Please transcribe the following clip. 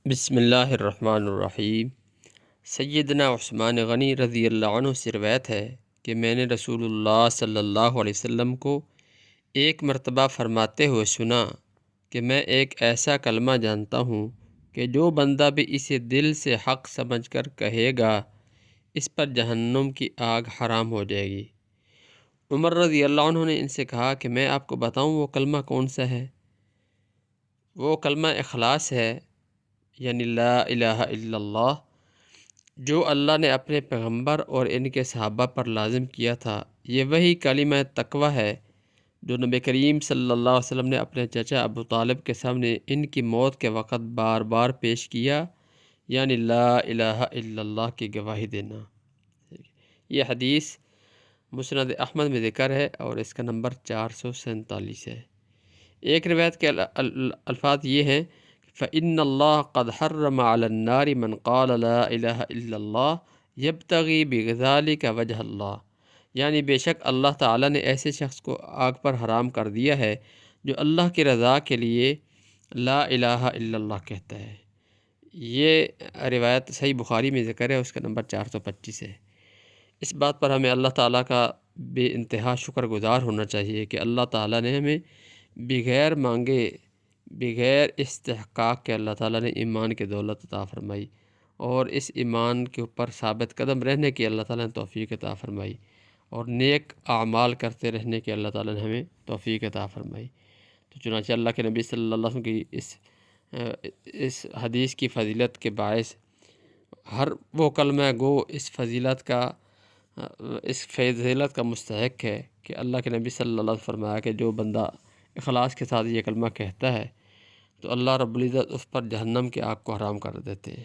بسم اللہ الرحمن الرحیم۔ سیدنا عثمان غنی رضی اللہ عنہ سے روایت ہے کہ میں نے رسول اللہ صلی اللہ علیہ وسلم کو ایک مرتبہ فرماتے ہوئے سنا کہ میں ایک ایسا کلمہ جانتا ہوں کہ جو بندہ بھی اسے دل سے حق سمجھ کر کہے گا اس پر جہنم کی آگ حرام ہو جائے گی۔ عمر رضی اللہ عنہ نے ان سے کہا کہ میں آپ کو بتاؤں وہ کلمہ کون سا ہے؟ وہ کلمہ اخلاص ہے، یعنی لا الہ الا اللہ، جو اللہ نے اپنے پیغمبر اور ان کے صحابہ پر لازم کیا تھا۔ یہ وہی کلمہ تقویٰ ہے جو نبی کریم صلی اللہ علیہ وسلم نے اپنے چچا ابو طالب کے سامنے ان کی موت کے وقت بار بار پیش کیا، یعنی لا الہ الا اللہ کی گواہی دینا۔ یہ حدیث مسند احمد میں ذکر ہے اور اس کا نمبر 447 ہے۔ ایک روایت کے الفاظ یہ ہیں: فَإِنَّ اللَّهَ قَدْ حَرَّمَ عَلَى النَّارِ مَنْ قَالَ لَا إِلَهَ إِلَّا اللَّهُ يَبْتَغِي بِذَلِكَ وَجْهَ اللَّهِ، یعنی بے شک اللہ تعالیٰ نے ایسے شخص کو آگ پر حرام کر دیا ہے جو اللہ کی رضا کے لیے لا الہ الا اللہ کہتا ہے۔ یہ روایت صحیح بخاری میں ذکر ہے، اس کا نمبر 425 ہے۔ اس بات پر ہمیں اللہ تعالیٰ کا بے انتہا شکر گزار ہونا چاہیے کہ اللہ تعالیٰ نے ہمیں بغیر مانگے، بغیر استحقاق کے اللہ تعالیٰ نے ایمان کی دولت عطا فرمائی، اور اس ایمان کے اوپر ثابت قدم رہنے کی اللہ تعالیٰ نے توفیق عطا فرمائی، اور نیک اعمال کرتے رہنے کی اللہ تعالیٰ نے ہمیں توفیق عطا فرمائی۔ تو چنانچہ اللہ کے نبی صلی اللہ علیہ وسلم کی اس حدیث کی فضیلت کے باعث ہر وہ کلمہ گو اس فضیلت کا مستحق ہے کہ اللہ کے نبی صلی اللہ علیہ وسلم فرمایا کہ جو بندہ اخلاص کے ساتھ یہ کلمہ کہتا ہے تو اللہ رب العزت اس پر جہنم کی آگ کو حرام کر دیتے ہیں۔